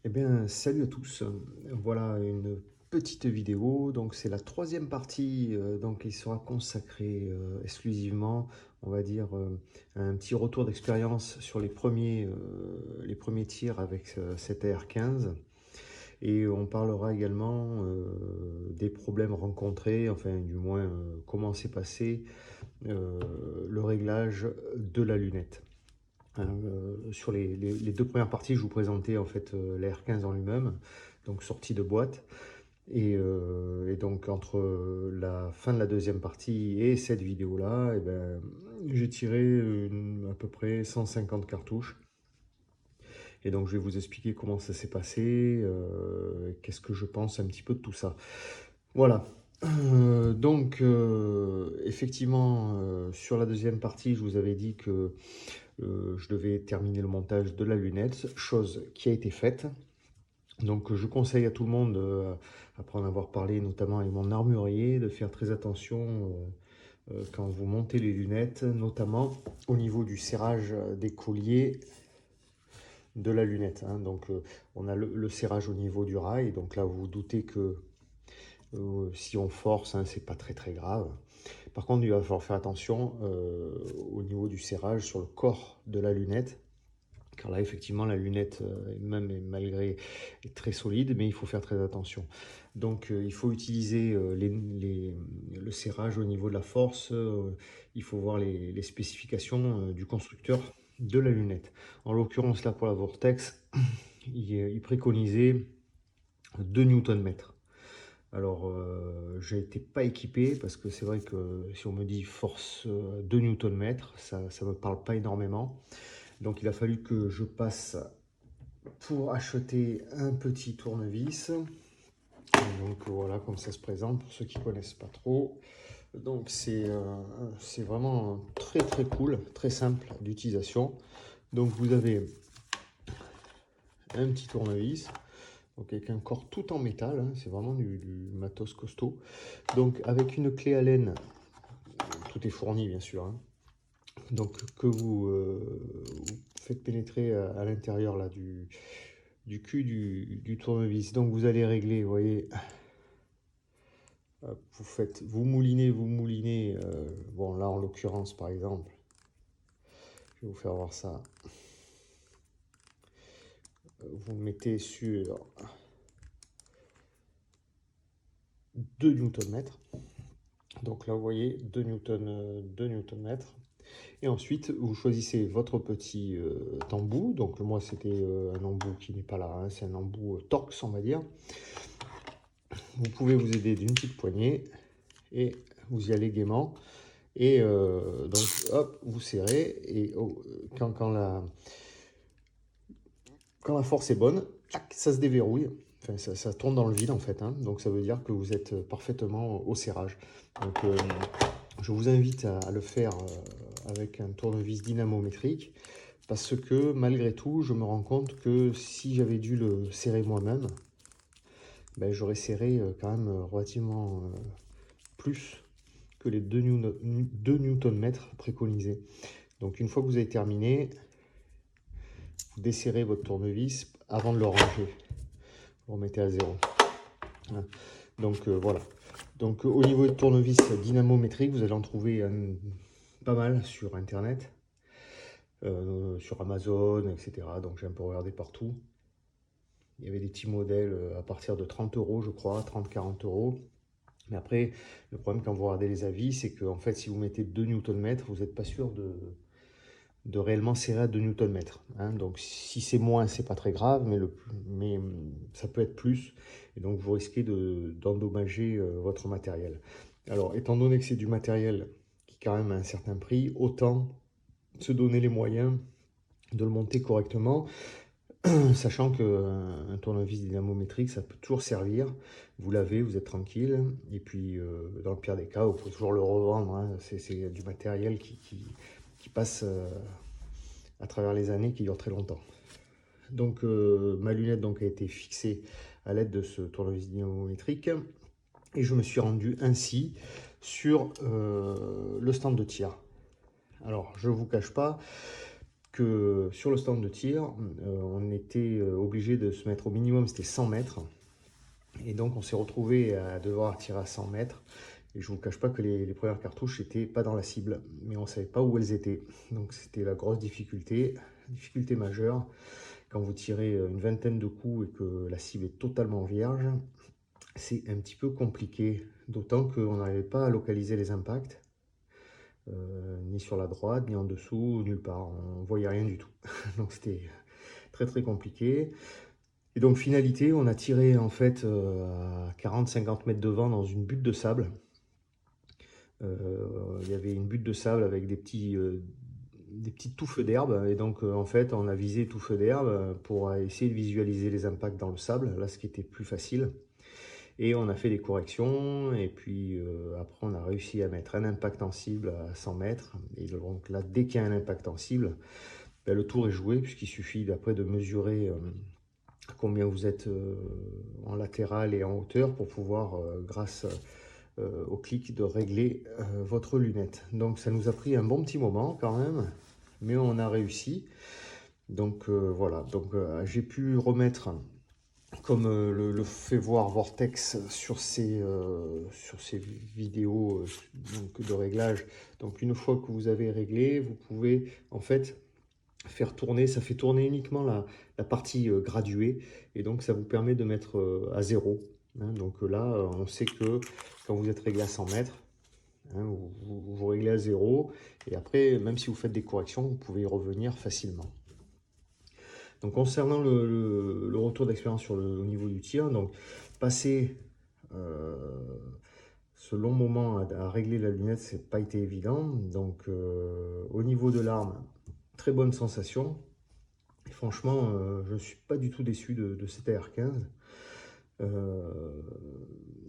Eh bien, salut à tous. Voilà une petite vidéo. Donc, c'est la troisième partie. Donc, il sera consacrée exclusivement, on va dire, à un petit retour d'expérience sur les premiers tirs avec cette AR-15. Et on parlera également des problèmes rencontrés, enfin, du moins, comment s'est passé le réglage de la lunette. Sur les deux premières parties, je vous présentais en fait la R15 en lui-même, donc sortie de boîte. Et donc entre la fin de la deuxième partie et cette vidéo-là, eh ben, j'ai tiré à peu près 150 cartouches. Et donc je vais vous expliquer comment ça s'est passé, qu'est-ce que je pense un petit peu de tout ça. Voilà. Effectivement, sur la deuxième partie, je vous avais dit que je devais terminer le montage de la lunette, chose qui a été faite. Donc je conseille à tout le monde, après en avoir parlé notamment avec mon armurier, de faire très attention quand vous montez les lunettes, notamment au niveau du serrage des colliers de la lunette, hein. Donc on a le serrage au niveau du rail, donc là vous vous doutez que si on force, hein, c'est pas très grave. Par contre, il va falloir faire attention au niveau du serrage sur le corps de la lunette. Car là, effectivement, la lunette, même et malgré, est très solide, mais il faut faire très attention. Donc, il faut utiliser le serrage au niveau de la force. Il faut voir les spécifications du constructeur de la lunette. En l'occurrence, là, pour la Vortex, il préconisait 2 Nm. Alors, j'ai été pas équipé parce que c'est vrai que si on me dit force 2 Nm, ça ne me parle pas énormément. Donc, il a fallu que je passe pour acheter un petit tournevis. Donc, voilà comme ça se présente pour ceux qui connaissent pas trop. Donc, c'est vraiment très cool, très simple d'utilisation. Donc, vous avez un petit tournevis. Donc avec un corps tout en métal, hein, c'est vraiment du matos costaud. Donc avec une clé Allen, tout est fourni bien sûr, hein. Donc que vous faites pénétrer à l'intérieur là du cul du tournevis. Donc vous allez régler, vous voyez, vous moulinez. Bon là en l'occurrence par exemple, je vais vous faire voir ça. Vous mettez sur 2 Nm. Donc là vous voyez 2 Nm. Et ensuite, vous choisissez votre petit embout. Donc moi, c'était un embout qui n'est pas là, hein, c'est un embout Torx, on va dire. Vous pouvez vous aider d'une petite poignée et vous y allez gaiement. Et donc, hop, vous serrez. Et quand la force est bonne, tac, ça se déverrouille. Enfin, ça tourne dans le vide, en fait, hein. Donc ça veut dire que vous êtes parfaitement au serrage. Donc je vous invite à le faire avec un tournevis dynamométrique. Parce que malgré tout, je me rends compte que si j'avais dû le serrer moi-même, ben, j'aurais serré quand même relativement plus que les 2 Nm préconisés. Donc une fois que vous avez terminé, vous desserrez votre tournevis avant de le ranger. Vous remettez à zéro. Donc voilà. Donc au niveau du tournevis dynamométrique, vous allez en trouver pas mal sur internet, sur Amazon, etc. Donc j'ai un peu regardé partout. Il y avait des petits modèles à partir de 30 euros, je crois, 30-40 euros. Mais après, le problème quand vous regardez les avis, c'est que en fait, si vous mettez 2 Nm, vous n'êtes pas sûr de réellement serrer à 2 Nm, hein. Donc si c'est moins, c'est pas très grave, mais ça peut être plus. Et donc vous risquez d'endommager votre matériel. Alors, étant donné que c'est du matériel qui quand même a un certain prix, autant se donner les moyens de le monter correctement. Sachant qu'un tournevis dynamométrique, ça peut toujours servir. Vous l'avez, vous êtes tranquille. Et puis, dans le pire des cas, vous pouvez toujours le revendre, hein. C'est du matériel qui passe à travers les années, qui dure très longtemps. Donc, ma lunette donc, a été fixée à l'aide de ce tournevis dynamométrique. Et je me suis rendu ainsi sur le stand de tir. Alors, je ne vous cache pas que sur le stand de tir, on était obligé de se mettre au minimum, c'était 100 mètres. Et donc on s'est retrouvé à devoir tirer à 100 mètres. Et je ne vous cache pas que les premières cartouches n'étaient pas dans la cible, mais on ne savait pas où elles étaient. Donc c'était la grosse difficulté majeure. Quand vous tirez une vingtaine de coups et que la cible est totalement vierge, c'est un petit peu compliqué. D'autant qu'on n'arrivait pas à localiser les impacts, ni sur la droite, ni en dessous, nulle part. On ne voyait rien du tout. Donc c'était très compliqué. Et donc finalité, on a tiré en fait à 40-50 mètres de vent dans une butte de sable. Il y avait une butte de sable avec des petites touffes d'herbe. Et donc en fait, on a visé touffes d'herbe pour essayer de visualiser les impacts dans le sable, là ce qui était plus facile. Et on a fait des corrections, et puis après on a réussi à mettre un impact en cible à 100 mètres. Et donc là, dès qu'il y a un impact en cible, ben, le tour est joué, puisqu'il suffit après de mesurer combien vous êtes en latéral et en hauteur pour pouvoir, grâce au clic, de régler votre lunette. Donc ça nous a pris un bon petit moment quand même, mais on a réussi. Donc voilà, donc j'ai pu remettre, comme le fait voir Vortex sur ces vidéos donc de réglage. Donc une fois que vous avez réglé, vous pouvez en fait faire tourner, ça fait tourner uniquement la partie graduée, et donc ça vous permet de mettre à 0. Hein. Donc là, on sait que quand vous êtes réglé à 100 mètres, hein, vous réglez à 0, et après, même si vous faites des corrections, vous pouvez y revenir facilement. Donc concernant le retour d'expérience au niveau du tir, donc passer ce long moment à régler la lunette, c'est pas été évident. Donc au niveau de l'arme, très bonne sensation. Et franchement, je ne suis pas du tout déçu de cette AR-15.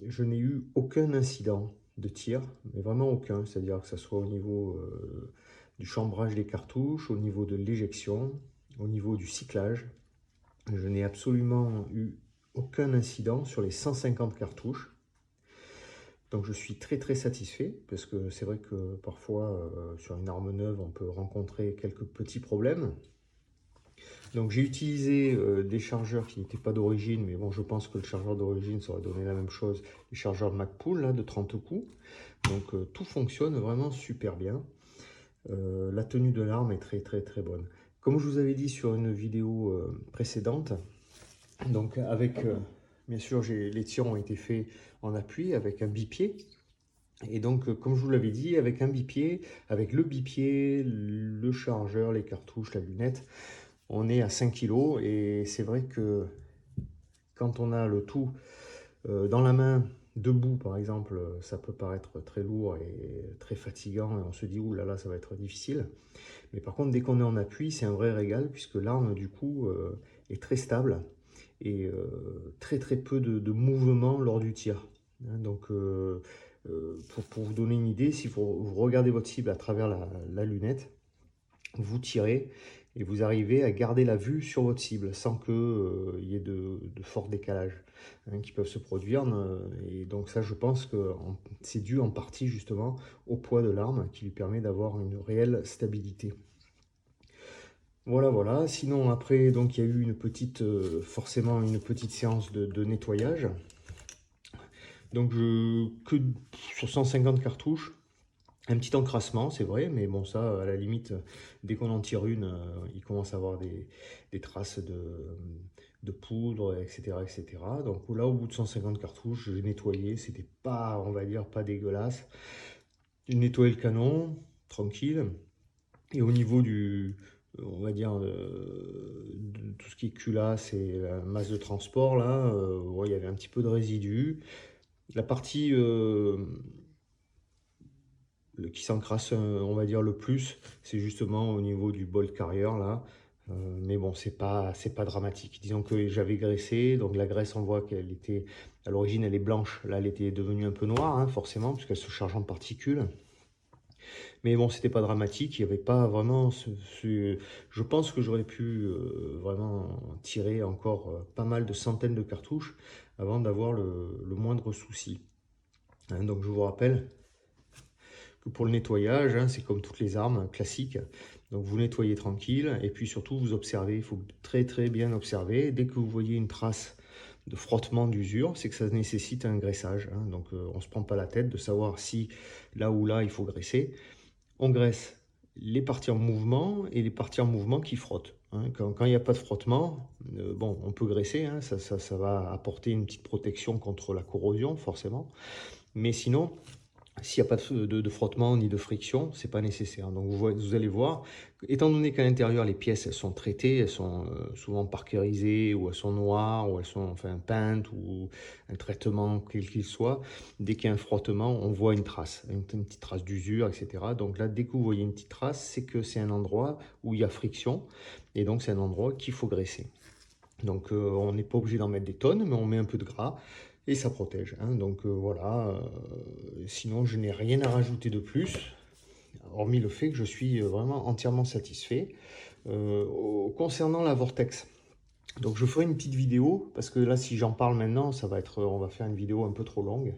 Je n'ai eu aucun incident de tir, mais vraiment aucun. C'est-à-dire que ce soit au niveau du chambrage des cartouches, au niveau de l'éjection, au niveau du cyclage. Je n'ai absolument eu aucun incident sur les 150 cartouches. Donc je suis très satisfait, parce que c'est vrai que parfois sur une arme neuve on peut rencontrer quelques petits problèmes. Donc j'ai utilisé des chargeurs qui n'étaient pas d'origine, mais bon, je pense que le chargeur d'origine ça aurait donné la même chose, les chargeurs Magpul là, de 30 coups. Donc tout fonctionne vraiment super bien. La tenue de l'arme est très bonne. Comme je vous avais dit sur une vidéo précédente, donc avec, bien sûr, les tirs ont été faits en appui avec un bipied. Et donc, comme je vous l'avais dit, avec un bipied, avec le bipied, le chargeur, les cartouches, la lunette, on est à 5 kg. Et c'est vrai que quand on a le tout dans la main, debout par exemple, ça peut paraître très lourd et très fatigant. Et on se dit, ouh là là, ça va être difficile. Mais par contre, dès qu'on est en appui, c'est un vrai régal, puisque l'arme, du coup, est très stable. Et très peu de mouvement lors du tir. Hein, donc pour vous donner une idée, si vous regardez votre cible à travers la lunette, vous tirez et vous arrivez à garder la vue sur votre cible sans qu'il y ait de forts décalages qui peuvent se produire. Et donc ça, je pense que c'est dû en partie justement au poids de l'arme qui lui permet d'avoir une réelle stabilité. Voilà. Sinon, après, donc il y a eu une petite, forcément une petite séance de nettoyage. Donc, que sur 150 cartouches, un petit encrassement, c'est vrai, mais bon, ça, à la limite, dès qu'on en tire une, il commence à avoir des traces de poudre, etc. Donc là, au bout de 150 cartouches, j'ai nettoyé. C'était pas, on va dire, pas dégueulasse. J'ai nettoyé le canon, tranquille. Et au niveau on va dire, de tout ce qui est culasse et la masse de transport, là, ouais, il y avait un petit peu de résidus. La partie qui s'encrasse, on va dire, le plus, c'est justement au niveau du bolt carrier, là. Mais bon, c'est pas dramatique. Disons que j'avais graissé, donc la graisse, on voit qu'elle était, à l'origine, elle est blanche. Là, elle était devenue un peu noire, hein, forcément, puisqu'elle se charge en particules. Mais bon, c'était pas dramatique, il n'y avait pas vraiment je pense que j'aurais pu vraiment tirer encore pas mal de centaines de cartouches avant d'avoir le moindre souci. Hein, donc je vous rappelle que pour le nettoyage, hein, c'est comme toutes les armes classiques. Donc vous nettoyez tranquille et puis surtout vous observez, il faut très très bien observer. Dès que vous voyez une trace de frottement d'usure, c'est que ça nécessite un graissage, hein. Donc on ne se prend pas la tête de savoir si là ou là il faut graisser. On graisse les parties en mouvement et les parties en mouvement qui frottent, hein. Quand il n'y a pas de frottement, bon, on peut graisser, hein, ça va apporter une petite protection contre la corrosion forcément. Mais sinon, s'il n'y a pas de frottement ni de friction, c'est pas nécessaire. Donc vous allez voir, étant donné qu'à l'intérieur les pièces elles sont traitées, elles sont souvent parkérisées ou elles sont noires ou elles sont enfin peintes ou un traitement quel qu'il soit, dès qu'il y a un frottement, on voit une trace, une petite trace d'usure, etc. Donc là, dès que vous voyez une petite trace, c'est que c'est un endroit où il y a friction et donc c'est un endroit qu'il faut graisser. Donc on n'est pas obligé d'en mettre des tonnes, mais on met un peu de gras et ça protège, hein. Donc voilà, sinon je n'ai rien à rajouter de plus, hormis le fait que je suis vraiment entièrement satisfait. Concernant la Vortex, donc je ferai une petite vidéo, parce que là si j'en parle maintenant, on va faire une vidéo un peu trop longue,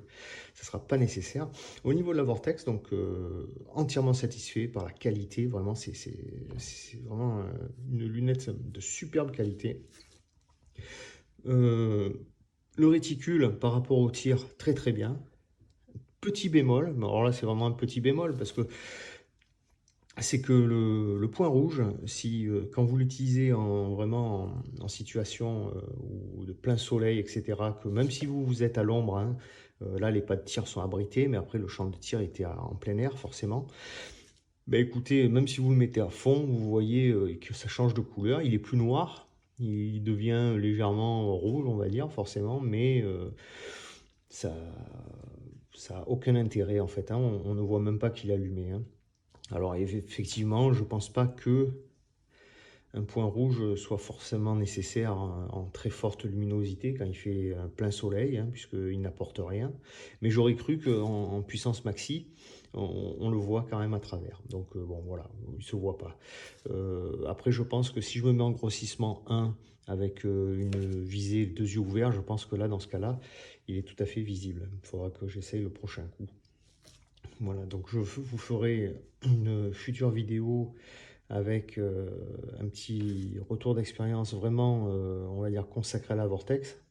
ça ne sera pas nécessaire. Au niveau de la Vortex, donc entièrement satisfait par la qualité, vraiment c'est vraiment une lunette de superbe qualité. Le réticule par rapport au tir, très très bien. Petit bémol, mais alors là c'est vraiment un petit bémol parce que c'est que le point rouge, si quand vous l'utilisez vraiment en situation ou de plein soleil, etc., que même si vous êtes à l'ombre, hein, là les pas de tir sont abrités, mais après le champ de tir était en plein air forcément. Ben écoutez, même si vous le mettez à fond, vous voyez que ça change de couleur, il est plus noir, il devient légèrement rouge, on va dire, forcément, mais ça ça a aucun intérêt en fait, hein. On ne voit même pas qu'il est allumé, hein. Alors effectivement, je pense pas que un point rouge soit forcément nécessaire en très forte luminosité quand il fait plein soleil, hein, puisqu'il n'apporte rien. Mais j'aurais cru qu'en puissance maxi, on le voit quand même à travers. Donc bon voilà, il ne se voit pas. Après, je pense que si je me mets en grossissement 1 avec une visée 2 yeux ouverts, je pense que là, dans ce cas-là, il est tout à fait visible. Il faudra que j'essaye le prochain coup. Voilà, donc je vous ferai une future vidéo avec un petit retour d'expérience vraiment, on va dire, consacré à la Vortex,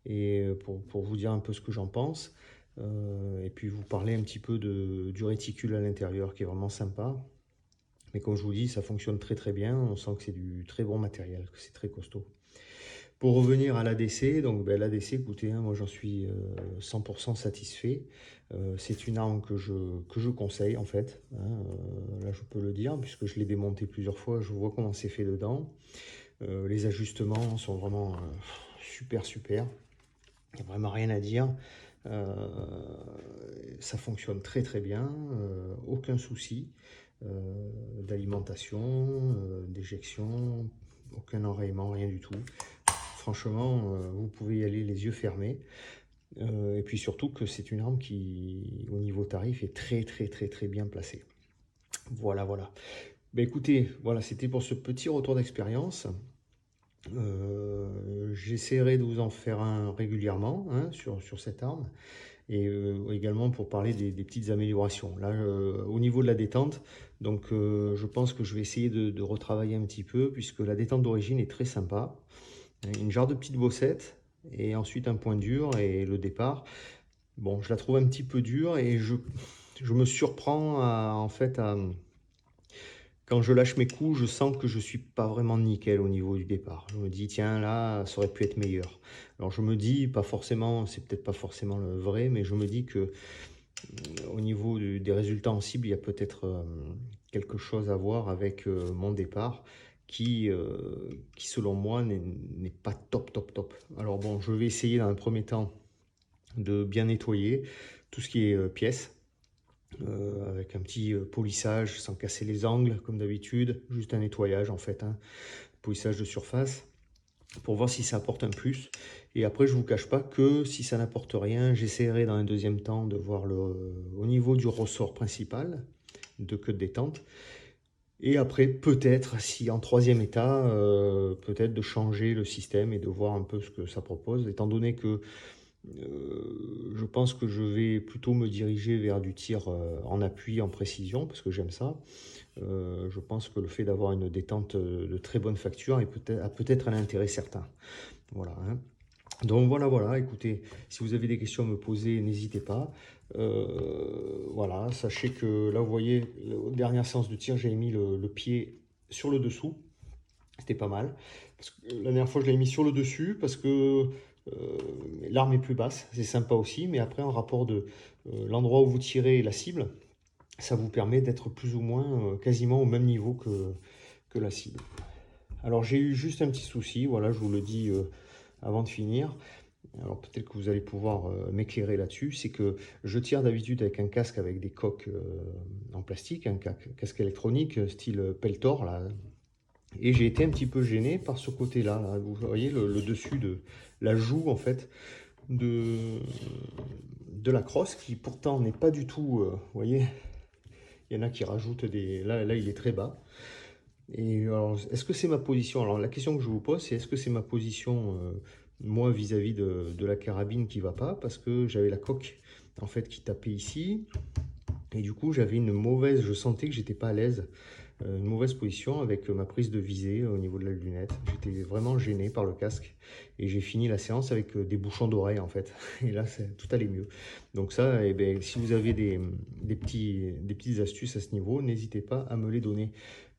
et pour vous dire un peu ce que j'en pense, et puis vous parler un petit peu du réticule à l'intérieur qui est vraiment sympa. Mais comme je vous dis, ça fonctionne très très bien, on sent que c'est du très bon matériel, que c'est très costaud. Pour revenir à l'ADC, donc ben, l'ADC, écoutez, hein, moi j'en suis 100% satisfait. C'est une arme que je conseille en fait, hein, là je peux le dire, puisque je l'ai démonté plusieurs fois, je vois comment c'est fait dedans. Les ajustements sont vraiment super super, il n'y a vraiment rien à dire. Ça fonctionne très très bien, aucun souci d'alimentation, d'éjection, aucun enrayement, rien du tout. Franchement, vous pouvez y aller les yeux fermés. Et puis surtout que c'est une arme qui, au niveau tarif, est très très très très bien placée. Voilà, voilà. Ben écoutez, voilà, c'était pour ce petit retour d'expérience. J'essaierai de vous en faire un régulièrement, hein, sur cette arme. Et également pour parler des petites améliorations. Là, au niveau de la détente, donc je pense que je vais essayer de retravailler un petit peu, puisque la détente d'origine est très sympa. Une genre de petite bossette, et ensuite un point dur et le départ. Bon, je la trouve un petit peu dure et je me surprends en fait quand je lâche mes coups, je sens que je suis pas vraiment nickel au niveau du départ. Je me dis, tiens, là, ça aurait pu être meilleur. Alors je me dis, pas forcément, c'est peut-être pas forcément le vrai, mais je me dis que au niveau des résultats en cible, il y a peut-être quelque chose à voir avec mon départ qui selon moi n'est pas top top top. Alors bon, je vais essayer dans un premier temps de bien nettoyer tout ce qui est pièces, avec un petit polissage sans casser les angles comme d'habitude, juste un nettoyage en fait, hein, polissage de surface, pour voir si ça apporte un plus. Et après, je vous cache pas que si ça n'apporte rien, j'essaierai dans un deuxième temps de voir au niveau du ressort principal de queue de détente. Et après, peut-être, si en troisième état, peut-être de changer le système et de voir un peu ce que ça propose, étant donné que Je pense que je vais plutôt me diriger vers du tir en appui, en précision, parce que j'aime ça. Je pense que le fait d'avoir une détente de très bonne facture a peut-être un intérêt certain. Voilà, hein. Donc voilà, voilà, écoutez, si vous avez des questions à me poser, n'hésitez pas. Voilà, sachez que là, vous voyez, aux dernières séances de tir, j'ai mis le pied sur le dessous. C'était pas mal. Parce que la dernière fois, je l'ai mis sur le dessus parce que l'arme est plus basse. C'est sympa aussi, mais après, en rapport de l'endroit où vous tirez et la cible, ça vous permet d'être plus ou moins quasiment au même niveau que la cible. Alors j'ai eu juste un petit souci, voilà, je vous le dis avant de finir. Alors peut-être que vous allez pouvoir m'éclairer là-dessus, c'est que je tire d'habitude avec un casque avec des coques en plastique, un casque électronique style Peltor, là, et j'ai été un petit peu gêné par ce côté-là, là. Vous voyez le dessus de la joue en fait de la crosse qui pourtant n'est pas du tout, vous voyez, il y en a qui rajoutent des... Là il est très bas. Et alors, est-ce que c'est ma position? Alors, la question que je vous pose, c'est est-ce que c'est ma position, moi, vis-à-vis de la carabine qui va pas? Parce que j'avais la coque, en fait, qui tapait ici. Et du coup, j'avais une mauvaise... Je sentais que j'étais pas à l'aise. Une mauvaise position avec ma prise de visée au niveau de la lunette. J'étais vraiment gêné par le casque. Et j'ai fini la séance avec des bouchons d'oreille, en fait. Et là, tout allait mieux. Donc ça, eh ben, si vous avez des petites astuces à ce niveau, n'hésitez pas à me les donner.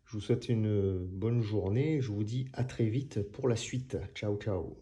Je vous souhaite une bonne journée. Je vous dis à très vite pour la suite. Ciao, ciao.